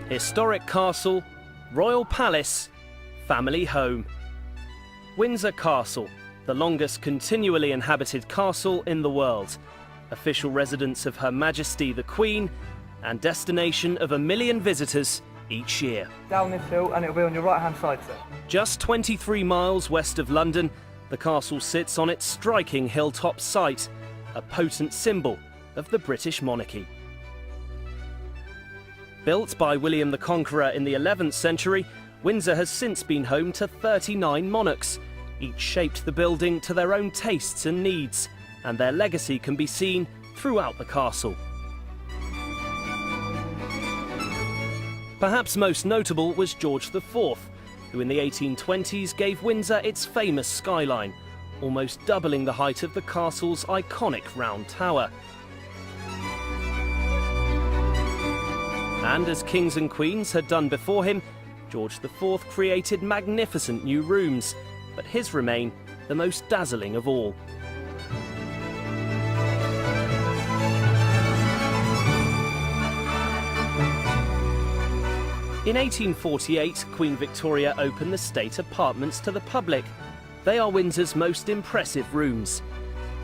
Historic castle, royal palace, family home. Windsor Castle, the longest continually inhabited castle in the world, official residence of Her Majesty the Queen, and destination of 1 million visitors each year. Down this hill and it'll be on your right hand side, sir. Just 23 miles west of London, the castle sits on its striking hilltop site, a potent symbol of the British monarchy. Built by William the Conqueror in the 11th century, Windsor has since been home to 39 monarchs. Each shaped the building to their own tastes and needs, and their legacy can be seen throughout the castle. Perhaps most notable was George IV, who in the 1820s gave Windsor its famous skyline, almost doubling the height of the castle's iconic round tower. And as kings and queens had done before him, George IV created magnificent new rooms, but his remain the most dazzling of all. In 1848, Queen Victoria opened the state apartments to the public. They are Windsor's most impressive rooms.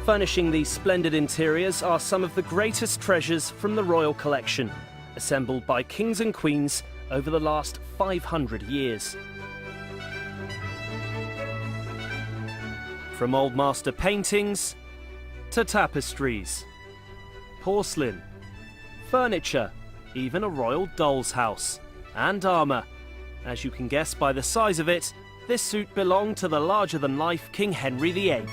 Furnishing these splendid interiors are some of the greatest treasures from the royal collection, assembled by kings and queens over the last 500 years. From old master paintings to tapestries, porcelain, furniture, even a royal doll's house, and armour. As you can guess by the size of it, this suit belonged to the larger-than-life King Henry VIII.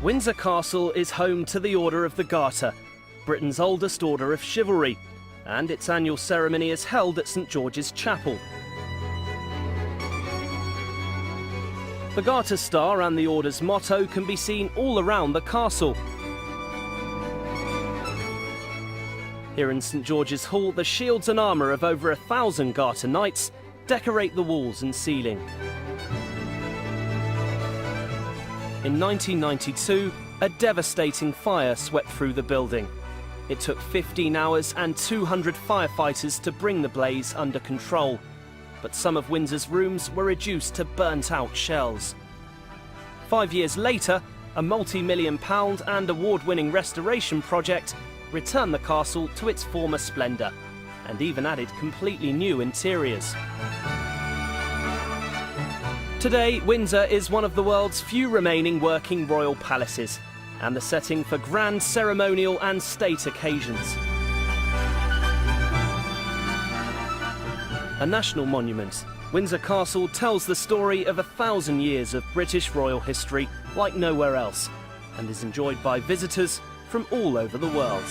Windsor Castle is home to the Order of the Garter, Britain's oldest order of chivalry, and its annual ceremony is held at St George's Chapel. The Garter Star and the Order's motto can be seen all around the castle. Here in St George's Hall, the shields and armour of over 1,000 Garter Knights decorate the walls and ceiling. In 1992, a devastating fire swept through the building. It took 15 hours and 200 firefighters to bring the blaze under control, but some of Windsor's rooms were reduced to burnt-out shells. 5 years later, a multi-million-pound and award-winning restoration project returned the castle to its former splendour, and even added completely new interiors. Today, Windsor is one of the world's few remaining working royal palaces, and the setting for grand ceremonial and state occasions. A national monument, Windsor Castle tells the story of 1,000 years of British royal history like nowhere else, and is enjoyed by visitors from all over the world.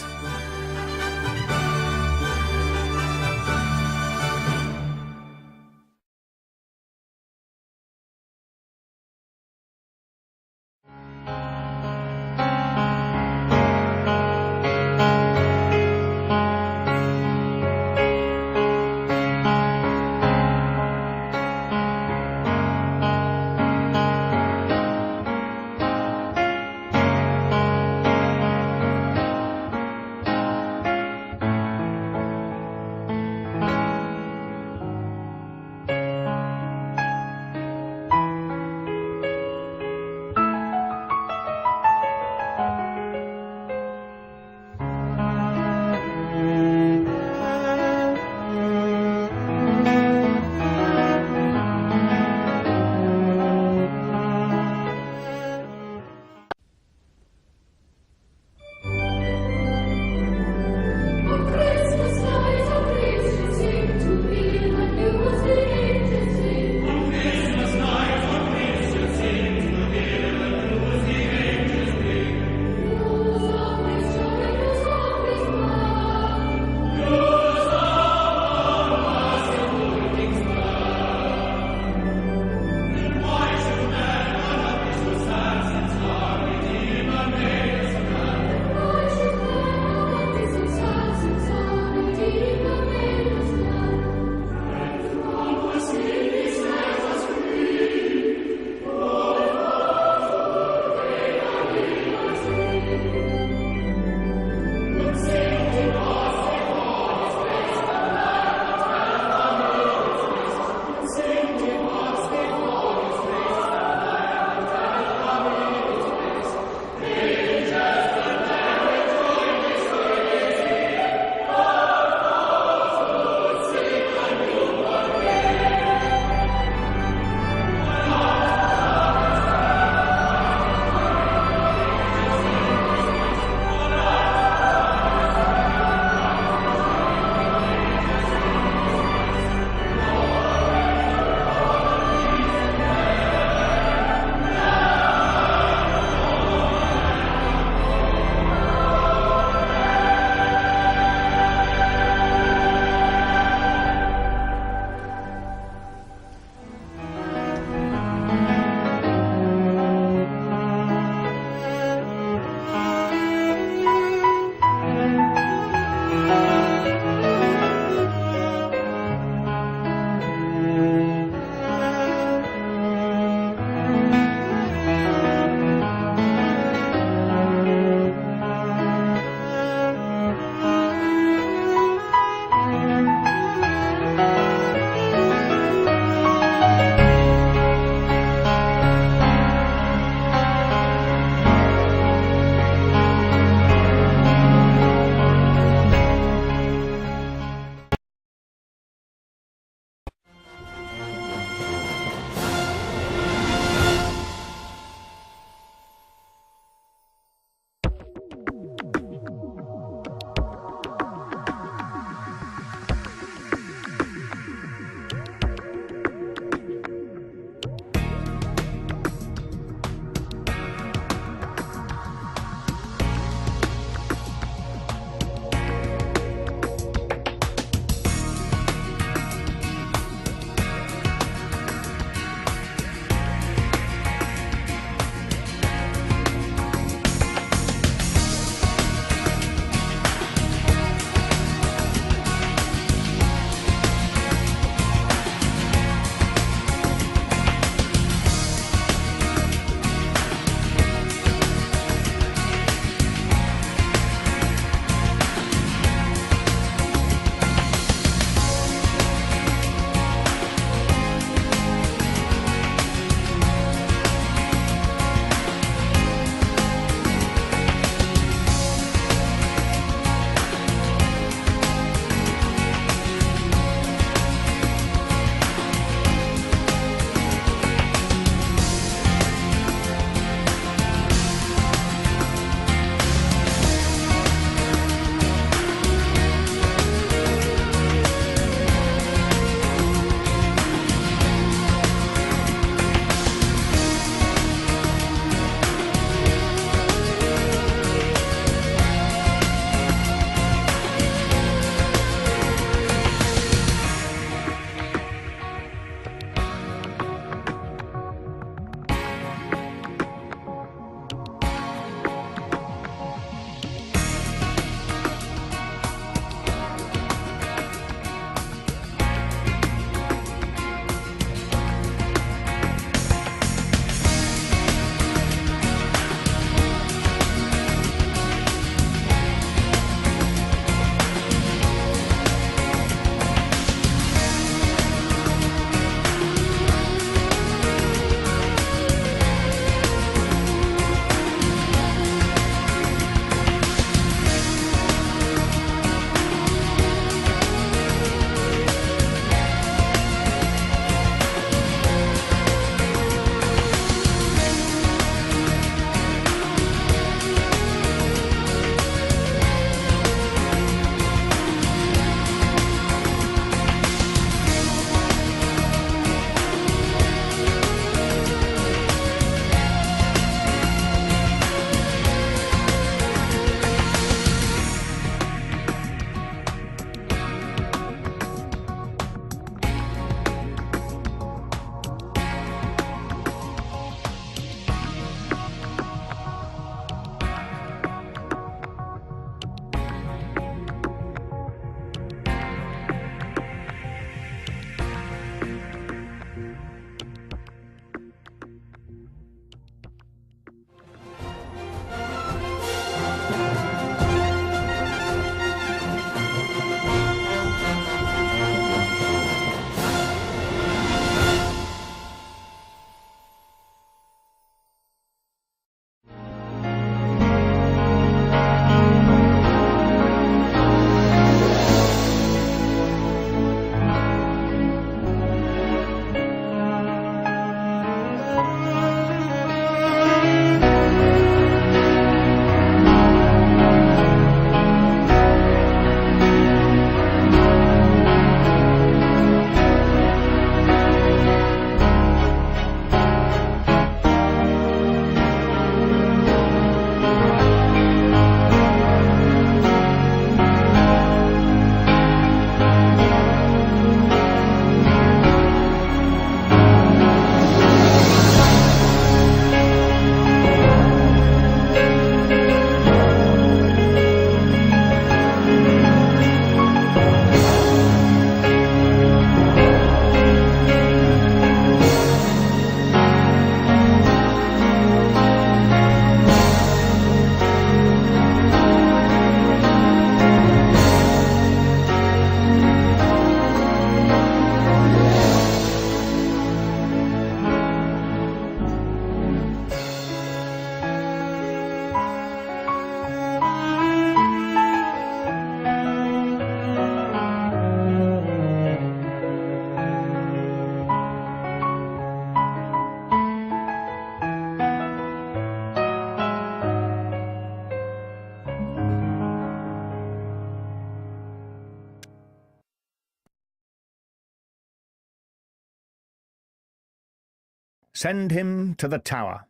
"Send him to the Tower,"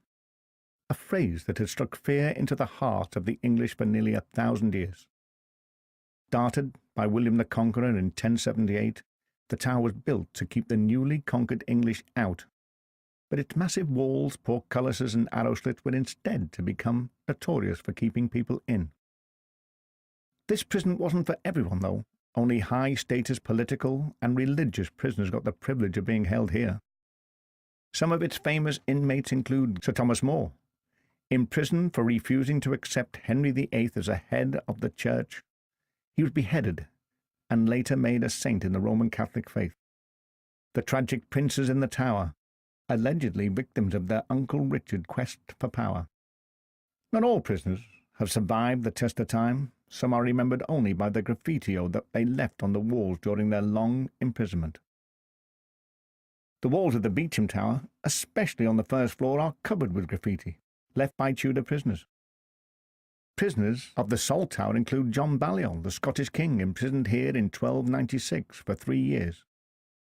a phrase that had struck fear into the heart of the English for nearly 1,000 years. Started by William the Conqueror in 1078, the tower was built to keep the newly conquered English out, but its massive walls, portcullises and arrow slits were instead to become notorious for keeping people in. This prison wasn't for everyone, though. Only high-status political and religious prisoners got the privilege of being held here. Some of its famous inmates include Sir Thomas More, imprisoned for refusing to accept Henry VIII as a head of the church. He was beheaded and later made a saint in the Roman Catholic faith. The tragic princes in the Tower, allegedly victims of their Uncle Richard's quest for power. Not all prisoners have survived the test of time. Some are remembered only by the graffiti that they left on the walls during their long imprisonment. The walls of the Beauchamp Tower, especially on the first floor, are covered with graffiti, left by Tudor prisoners. Prisoners of the Salt Tower include John Balliol, the Scottish king, imprisoned here in 1296 for 3 years.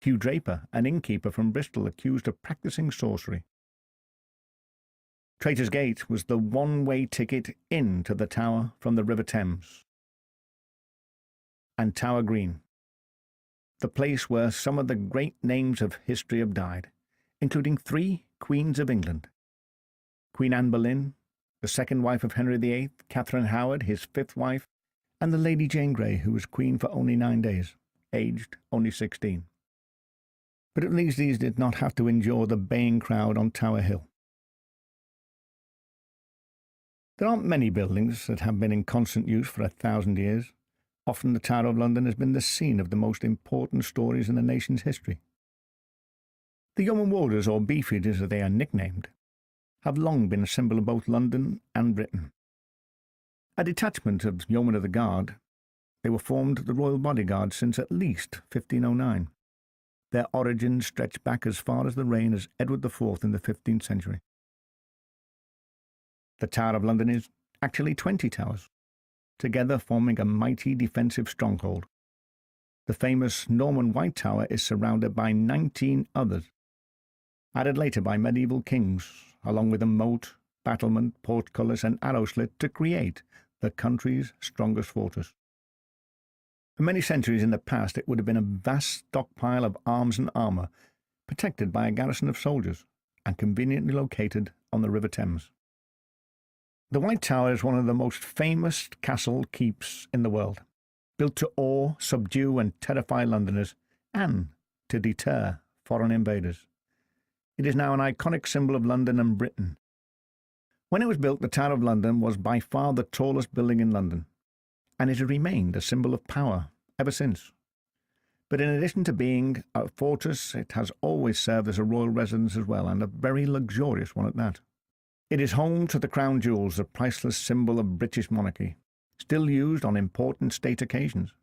Hugh Draper, an innkeeper from Bristol, accused of practising sorcery. Traitor's Gate was the one-way ticket into the Tower from the River Thames. And Tower Green, the place where some of the great names of history have died, including 3 Queens of England: Queen Anne Boleyn, the second wife of Henry VIII, Catherine Howard, his 5th wife, and the Lady Jane Grey, who was queen for only 9 days, aged only 16. But at least these did not have to endure the baying crowd on Tower Hill. There aren't many buildings that have been in constant use for 1,000 years. Often the Tower of London has been the scene of the most important stories in the nation's history. The Yeoman Warders, or Beefeaters as they are nicknamed, have long been a symbol of both London and Britain. A detachment of Yeomen of the Guard, they were formed the Royal Bodyguard since at least 1509. Their origins stretch back as far as the reign of Edward IV in the 15th century. The Tower of London is actually 20 towers, together forming a mighty defensive stronghold. The famous Norman White Tower is surrounded by 19 others, added later by medieval kings, along with a moat, battlement, portcullis and arrow slit to create the country's strongest fortress. For many centuries in the past, it would have been a vast stockpile of arms and armour, protected by a garrison of soldiers, and conveniently located on the River Thames. The White Tower is one of the most famous castle keeps in the world, built to awe, subdue and terrify Londoners, and to deter foreign invaders. It is now an iconic symbol of London and Britain. When it was built, the Tower of London was by far the tallest building in London, and it has remained a symbol of power ever since. But in addition to being a fortress, it has always served as a royal residence as well, and a very luxurious one at that. It is home to the crown jewels, the priceless symbol of British monarchy, still used on important state occasions.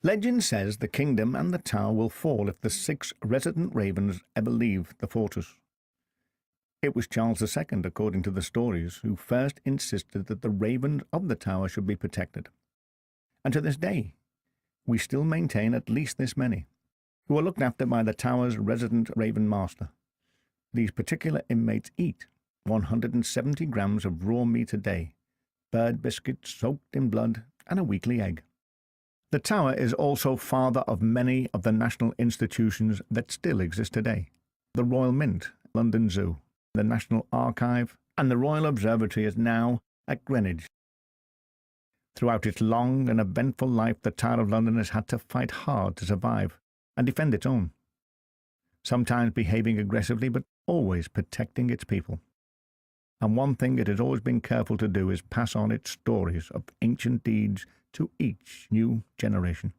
Legend says the kingdom and the tower will fall if the 6 resident ravens ever leave the fortress. It was Charles II, according to the stories, who first insisted that the ravens of the tower should be protected. And to this day, we still maintain at least this many, who are looked after by the tower's resident raven master. These particular inmates eat 170 grams of raw meat a day, bird biscuits soaked in blood, and a weekly egg. The tower is also father of many of the national institutions that still exist today: the Royal Mint, London Zoo, the National Archive, and the Royal Observatory is now at Greenwich. Throughout its long and eventful life, the Tower of London has had to fight hard to survive and defend its own, sometimes behaving aggressively but always protecting its people. And one thing it has always been careful to do is pass on its stories of ancient deeds to each new generation.